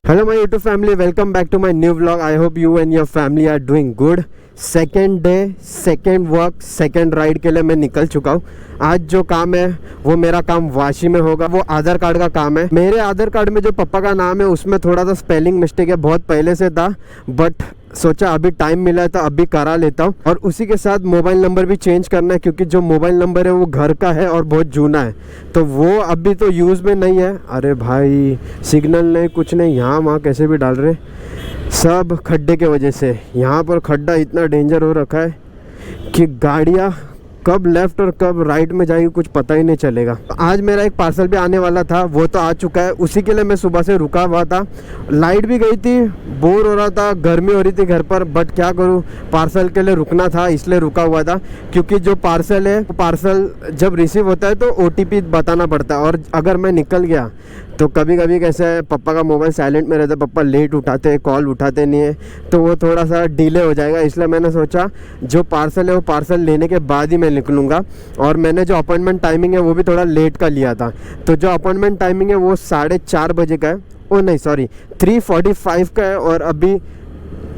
Hello my YouTube family, welcome back to my new vlog. I hope you and your family are doing good. Second day, second work, second ride के लिए मैं निकल चुका हूँ। आज जो काम है वो मेरा काम वाशी में होगा। वो आधार कार्ड का काम है। मेरे आधार कार्ड में जो पापा का नाम है उसमें थोड़ा सा स्पेलिंग मिस्टेक है, बहुत पहले से था, बट सोचा अभी टाइम मिला है तो अभी करा लेता हूँ। और उसी के साथ मोबाइल नंबर भी चेंज करना है, क्योंकि जो मोबाइल नंबर है वो घर का है और बहुत जूना है, तो वो अभी तो यूज़ में नहीं है। अरे भाई सिग्नल नहीं, कुछ नहीं, यहाँ वहाँ कैसे भी डाल रहे, सब खड्डे के वजह से। यहाँ पर खड्डा इतना डेंजर हो रखा है कि गाड़ियाँ कब लेफ्ट और कब राइट में जाएगी कुछ पता ही नहीं चलेगा। आज मेरा एक पार्सल भी आने वाला था, वो तो आ चुका है। उसी के लिए मैं सुबह से रुका हुआ था। लाइट भी गई थी, बोर हो रहा था, गर्मी हो रही थी घर पर, बट क्या करूँ, पार्सल के लिए रुकना था इसलिए रुका हुआ था। क्योंकि जो पार्सल है, पार्सल जब रिसीव होता है तो OTP बताना पड़ता है, और अगर मैं निकल गया तो कभी कभी कैसे है, पापा का मोबाइल साइलेंट में रहता है, पापा लेट उठाते हैं, कॉल उठाते नहीं है, तो वो थोड़ा सा डिले हो जाएगा। इसलिए मैंने सोचा जो पार्सल है वो पार्सल लेने के बाद ही मैं निकलूँगा। और मैंने जो अपॉइंटमेंट टाइमिंग है वो भी थोड़ा लेट का लिया था, तो जो अपॉइंटमेंट टाइमिंग है वो 4:30 बजे का है। ओ नहीं सॉरी 3:45 का है, और अभी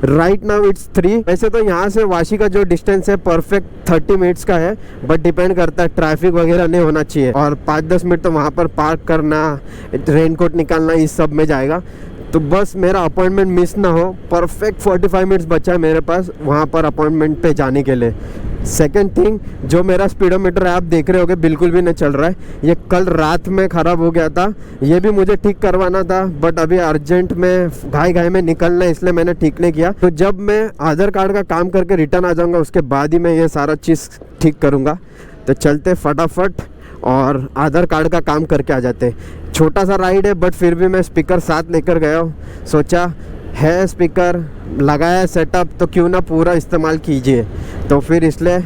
राइट नाउ इट्स 3। वैसे तो यहाँ से वाशी का जो डिस्टेंस है परफेक्ट 30 मिनट्स का है, बट डिपेंड करता है, ट्रैफिक वगैरह नहीं होना चाहिए, और 5-10 मिनट तो वहाँ पर पार्क करना, रेनकोट निकालना, इस सब में जाएगा। तो बस मेरा अपॉइंटमेंट मिस ना हो। परफेक्ट 45 मिनट्स बचा है मेरे पास वहाँ पर अपॉइंटमेंट पे जाने के लिए। सेकेंड थिंग, जो मेरा स्पीडोमीटर है आप देख रहे होगे बिल्कुल भी नहीं चल रहा है। ये कल रात में ख़राब हो गया था, ये भी मुझे ठीक करवाना था, बट अभी अर्जेंट में घाई में निकलना है, इसलिए मैंने ठीक नहीं किया। तो जब मैं आधार कार्ड का काम करके रिटर्न आ जाऊँगा उसके बाद ही मैं ये सारा चीज़ ठीक करूँगा। तो चलते फटाफट और आधार कार्ड का काम करके आ जाते। छोटा सा राइड है, बट फिर भी मैं स्पीकर साथ लेकर गया हूँ। सोचा है स्पीकर लगाया सेटअप, तो क्यों ना पूरा इस्तेमाल कीजिए। तो फिर इसलिए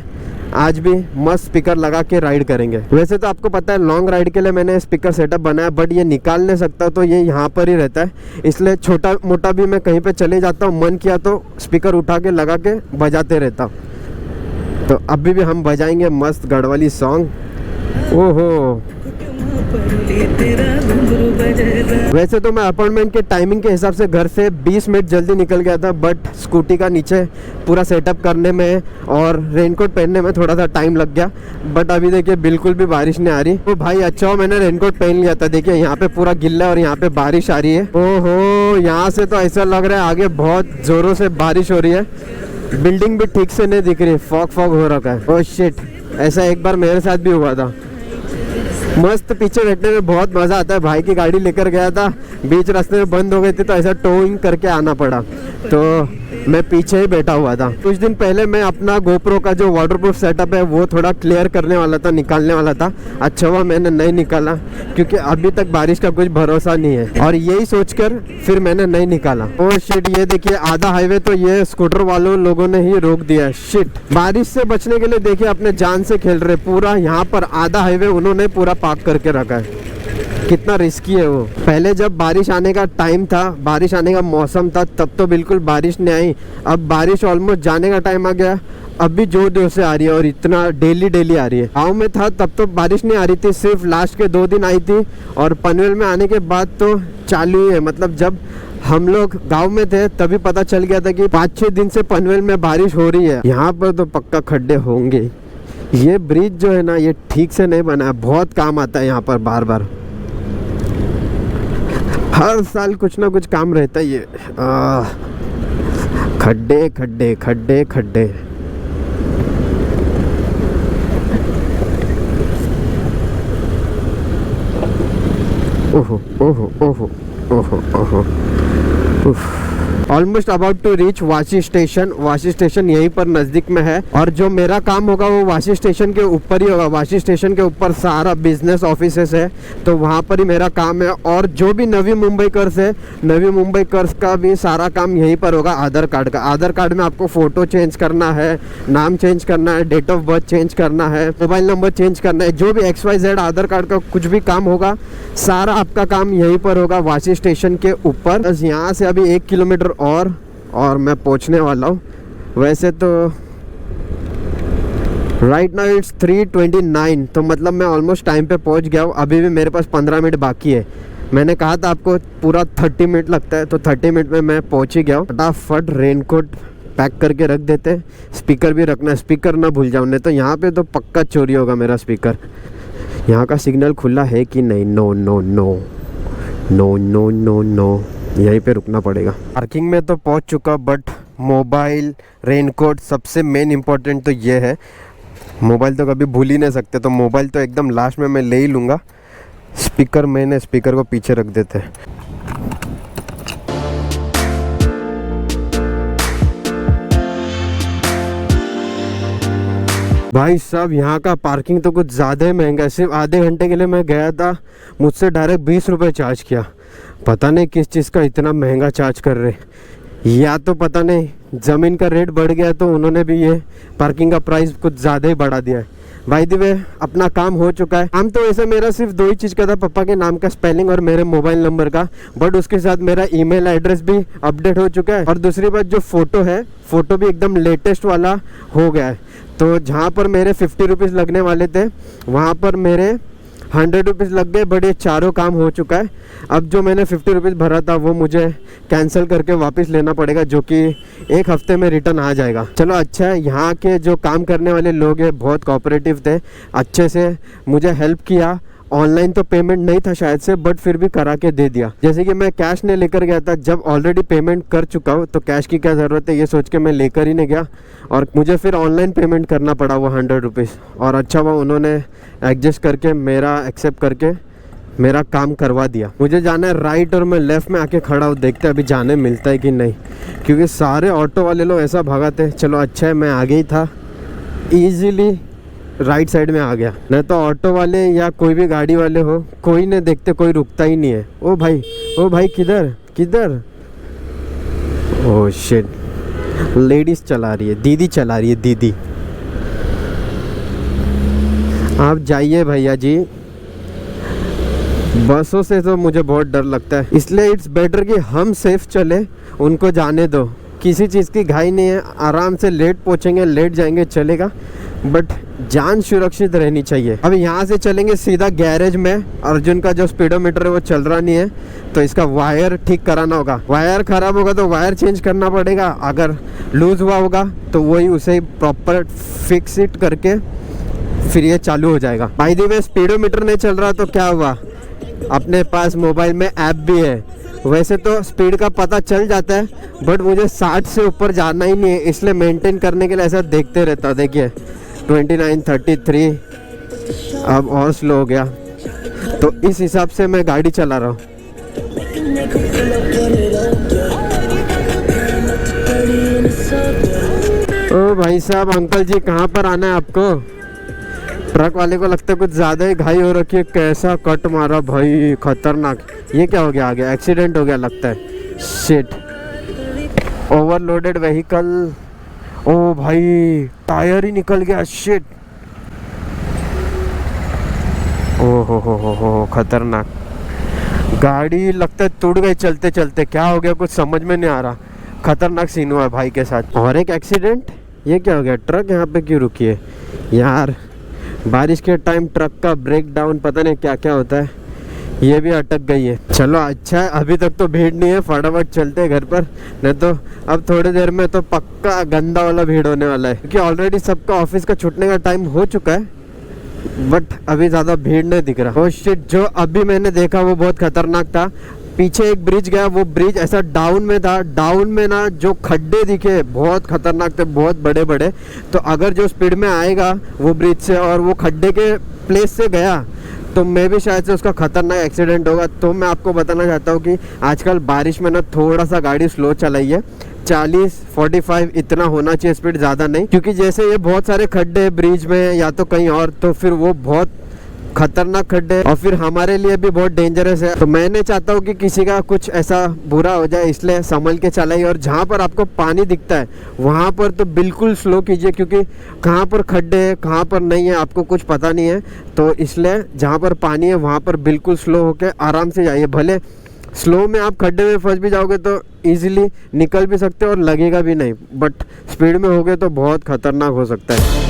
आज भी मस्त स्पीकर लगा के राइड करेंगे। वैसे तो आपको पता है लॉन्ग राइड के लिए मैंने स्पीकर सेटअप बनाया, बट ये निकाल नहीं सकता, तो ये यहाँ पर ही रहता है। इसलिए छोटा मोटा भी मैं कहीं पे चले जाता हूँ, मन किया तो स्पीकर उठा के लगा के बजाते रहता हूँ। तो अभी भी हम बजाएंगे मस्त गढ़वाली सॉन्ग। ओहो, वैसे तो मैं अपॉइंटमेंट के टाइमिंग के हिसाब से घर से 20 मिनट जल्दी निकल गया था, बट स्कूटी का नीचे पूरा सेटअप करने में और रेनकोट पहनने में थोड़ा सा टाइम लग गया। बट अभी देखिए बिल्कुल भी बारिश नहीं आ रही। तो भाई अच्छा हो मैंने रेनकोट पहन लिया था। देखिए यहाँ पे पूरा गिल्ला और यहाँ पे बारिश आ रही है। ओहो, यहाँ से तो ऐसा लग रहा है आगे बहुत जोरों से बारिश हो रही है। बिल्डिंग भी ठीक से नहीं दिख रही, फॉग हो रखा है। ओह शिट, ऐसा एक बार मेरे साथ भी हुआ था। मस्त पीछे बैठने में बहुत मज़ा आता है। भाई की गाड़ी लेकर गया था, बीच रास्ते में बंद हो गई थी, तो ऐसा टोइंग करके आना पड़ा, तो मैं पीछे ही बैठा हुआ था। कुछ दिन पहले मैं अपना GoPro का जो वाटरप्रूफ सेटअप है वो थोड़ा क्लियर करने वाला था, निकालने वाला था। अच्छा हुआ मैंने नहीं निकाला, क्योंकि अभी तक बारिश का कुछ भरोसा नहीं है, और यही सोचकर फिर मैंने नहीं निकाला। ओह शिट, ये देखिए आधा हाईवे तो ये स्कूटर वालों लोगों ने ही रोक दिया है। शिट, बारिश से बचने के लिए देखिए अपने जान से खेल रहे। पूरा यहाँ पर आधा हाईवे उन्होंने पूरा पार्क करके रखा है। कितना रिस्की है वो। पहले जब बारिश आने का टाइम था, बारिश आने का मौसम था, तब तो बिल्कुल बारिश नहीं आई। अब बारिश ऑलमोस्ट जाने का टाइम आ गया, अभी जोर से आ रही है, और इतना डेली आ रही है। गाँव में था तब तो बारिश नहीं आ रही थी, सिर्फ लास्ट के 2 दिन आई थी, और पनवेल में आने के बाद तो चालू ही है। मतलब जब हम लोग गांव में थे तभी पता चल गया था कि 5-6 दिन से पनवेल में बारिश हो रही है। यहाँ पर तो पक्का खड्डे होंगे। ये ब्रिज जो है ना, ये ठीक से नहीं बना है, बहुत काम आता है यहाँ पर। बार हर साल कुछ ना कुछ काम रहता है। ये खड्डे खड्डे खड्डे खड्डे। ओहो ओहो ओहो ओहो ओहो, almost about to reach Vashi station. Vashi station यहीं पर नज़दीक में है, और जो मेरा काम होगा वो वाशी स्टेशन के ऊपर ही होगा। वाशी स्टेशन के ऊपर सारा बिजनेस ऑफिसेस है, तो वहाँ पर ही मेरा काम है। और जो भी नवी मुंबईकर्स है, नवी मुंबईकर्स का भी सारा काम यहीं पर होगा। आधार कार्ड का, आधार कार्ड में आपको फ़ोटो चेंज करना है, नाम चेंज करना है, डेट ऑफ बर्थ चेंज करना है, मोबाइल नंबर चेंज करना है, जो भी XYZ आधार कार्ड का कुछ भी काम होगा, सारा आपका काम यहीं पर होगा वाशी स्टेशन के ऊपर। बस यहाँ से अभी 1 किलोमीटर और मैं पहुंचने वाला हूँ। वैसे तो राइट नाउ इट्स 3:29, तो मतलब मैं ऑलमोस्ट टाइम पे पहुंच गया हूँ। अभी भी मेरे पास 15 मिनट बाकी है। मैंने कहा था आपको पूरा 30 मिनट लगता है, तो 30 मिनट में मैं पहुंच ही गया हूँ। फटाफट रेनकोट पैक करके रख देते हैं। स्पीकर भी रखना, स्पीकर ना भूल जाऊँ, नहीं तो यहाँ पे तो पक्का चोरी होगा मेरा स्पीकर। यहाँ का सिग्नल खुला है कि नहीं? No no no no no no no, यहीं पे रुकना पड़ेगा। पार्किंग में तो पहुँच चुका, बट मोबाइल, रेनकोट, सबसे मेन इम्पोर्टेंट तो ये है। मोबाइल तो कभी भूल ही नहीं सकते, तो मोबाइल तो एकदम लास्ट में मैं ले ही लूँगा। स्पीकर मैंने स्पीकर को पीछे रख देते हैं। भाई साहब, यहाँ का पार्किंग तो कुछ ज़्यादा ही महंगा है। सिर्फ आधे घंटे के लिए मैं गया था, मुझसे डायरेक्ट 20 रुपये चार्ज किया। पता नहीं किस चीज़ का इतना महंगा चार्ज कर रहे, या तो पता नहीं ज़मीन का रेट बढ़ गया तो उन्होंने भी ये पार्किंग का प्राइस कुछ ज़्यादा ही बढ़ा दिया है। बाय द वे, अपना काम हो चुका है। काम तो वैसे मेरा सिर्फ 2 ही चीज़ का था, पापा के नाम का स्पेलिंग और मेरे मोबाइल नंबर का, बट उसके साथ मेरा ईमेल एड्रेस भी अपडेट हो चुका है। और दूसरी बात, जो फ़ोटो है, फ़ोटो भी एकदम लेटेस्ट वाला हो गया है। तो जहाँ पर मेरे 50 रुपीज़ लगने वाले थे, वहाँ पर मेरे 100 रुपीज़ लग गए, बट ये चारों काम हो चुका है। अब जो मैंने 50 रुपीज़ भरा था वो मुझे कैंसिल करके वापस लेना पड़ेगा, जो कि 1 हफ्ते में रिटर्न आ जाएगा। चलो अच्छा है, यहाँ के जो काम करने वाले लोग हैं बहुत कोऑपरेटिव थे, अच्छे से मुझे हेल्प किया। ऑनलाइन तो पेमेंट नहीं था शायद से, बट फिर भी करा के दे दिया। जैसे कि मैं कैश नहीं लेकर गया था, जब ऑलरेडी पेमेंट कर चुका हूँ तो कैश की क्या ज़रूरत है, ये सोच के मैं लेकर ही नहीं गया, और मुझे फिर ऑनलाइन पेमेंट करना पड़ा वो 100 रुपीज़। और अच्छा हुआ उन्होंने एडजस्ट करके, मेरा एक्सेप्ट करके मेरा काम करवा दिया। मुझे जाना है राइट, और मैं लेफ़्ट में आके खड़ा हूँ, देखते हैं अभी जाने मिलता है कि नहीं, क्योंकि सारे ऑटो वाले लोग ऐसा भगाते। चलो अच्छा है, मैं आगे ही था, ईज़िली राइट साइड में आ गया। नहीं तो ऑटो वाले या कोई भी गाड़ी वाले हो, कोई नहीं देखते, कोई रुकता ही नहीं है। ओ भाई किधर किधर? ओह शिट, लेडीज चला रही है, दीदी चला रही है, दीदी। आप जाइए भैया जी। बसों से तो मुझे बहुत डर लगता है, इसलिए इट्स बेटर कि हम सेफ चले, उनको जाने दो। किसी चीज़ की घाई नहीं है, आराम से लेट पहुँचेंगे, लेट जाएंगे, चलेगा, बट जान सुरक्षित रहनी चाहिए। अब यहाँ से चलेंगे सीधा गैरेज में। अर्जुन का जो स्पीडोमीटर है वो चल रहा नहीं है, तो इसका वायर ठीक कराना होगा। वायर ख़राब होगा तो वायर चेंज करना पड़ेगा, अगर लूज़ हुआ होगा तो वही उसे प्रॉपर फिक्स इट करके फिर ये चालू हो जाएगा। बाय द वे, स्पीडोमीटर नहीं चल रहा तो क्या हुआ, अपने पास मोबाइल में ऐप भी है। वैसे तो स्पीड का पता चल जाता है, बट मुझे 60 से ऊपर जाना ही नहीं है, इसलिए मेंटेन करने के लिए ऐसा देखते रहता। देखिए 29, 33, अब और स्लो हो गया, तो इस हिसाब से मैं गाड़ी चला रहा हूँ। ओ भाई साहब, अंकल जी कहाँ पर आना है आपको? ट्रक वाले को लगता है कुछ ज़्यादा ही घाई हो रखी है। कैसा कट मारा भाई, खतरनाक। ये क्या हो गया? आगे एक्सीडेंट हो गया लगता है। Shit, overloaded vehicle. ओ भाई, टायर ही निकल गया। शिट, ओ हो, खतरनाक। गाड़ी लगता है टूट गई चलते चलते। क्या हो गया कुछ समझ में नहीं आ रहा। खतरनाक सीन हुआ है भाई के साथ। और एक एक्सीडेंट। ये क्या हो गया? ट्रक यहाँ पे क्यों रुकी है यार? बारिश के टाइम ट्रक का ब्रेक डाउन, पता नहीं क्या क्या होता है। ये भी अटक गई है। चलो अच्छा है, अभी तक तो भीड़ नहीं है, फटाफट चलते हैं घर पर, नहीं तो अब थोड़ी देर में तो पक्का गंदा वाला भीड़ होने वाला है, क्योंकि ऑलरेडी सबका ऑफिस का छूटने का टाइम हो चुका है, बट अभी ज़्यादा भीड़ नहीं दिख रहा। ओह शिट, जो अभी मैंने देखा वो बहुत खतरनाक था। पीछे एक ब्रिज गया, वो ब्रिज ऐसा डाउन में था, डाउन में ना जो खड्डे दिखे बहुत खतरनाक थे, बहुत बड़े बड़े। तो अगर जो स्पीड में आएगा वो ब्रिज से और वो खड्डे के प्लेस से गया तो मैं भी शायद से उसका खतरनाक एक्सीडेंट होगा। तो मैं आपको बताना चाहता हूँ कि आजकल बारिश में ना थोड़ा सा गाड़ी स्लो चलाइए। 40-45 इतना होना चाहिए स्पीड, ज़्यादा नहीं, क्योंकि जैसे ये बहुत सारे खड्डे ब्रिज में या तो कहीं और, तो फिर वो बहुत खतरनाक खड्डे और फिर हमारे लिए भी बहुत डेंजरस है। तो मैं नहीं चाहता हूँ कि किसी का कुछ ऐसा बुरा हो जाए, इसलिए संभल के चलाइए। और जहाँ पर आपको पानी दिखता है वहाँ पर तो बिल्कुल स्लो कीजिए, क्योंकि कहाँ पर खड्डे है कहाँ पर नहीं है आपको कुछ पता नहीं है। तो इसलिए जहाँ पर पानी है वहाँ पर बिल्कुल स्लो होकर आराम से जाइए। भले स्लो में आप खड्डे में फंस भी जाओगे तो इजीली निकल भी सकते हो और लगेगा भी नहीं, बट स्पीड में होगे तो बहुत खतरनाक हो सकता है।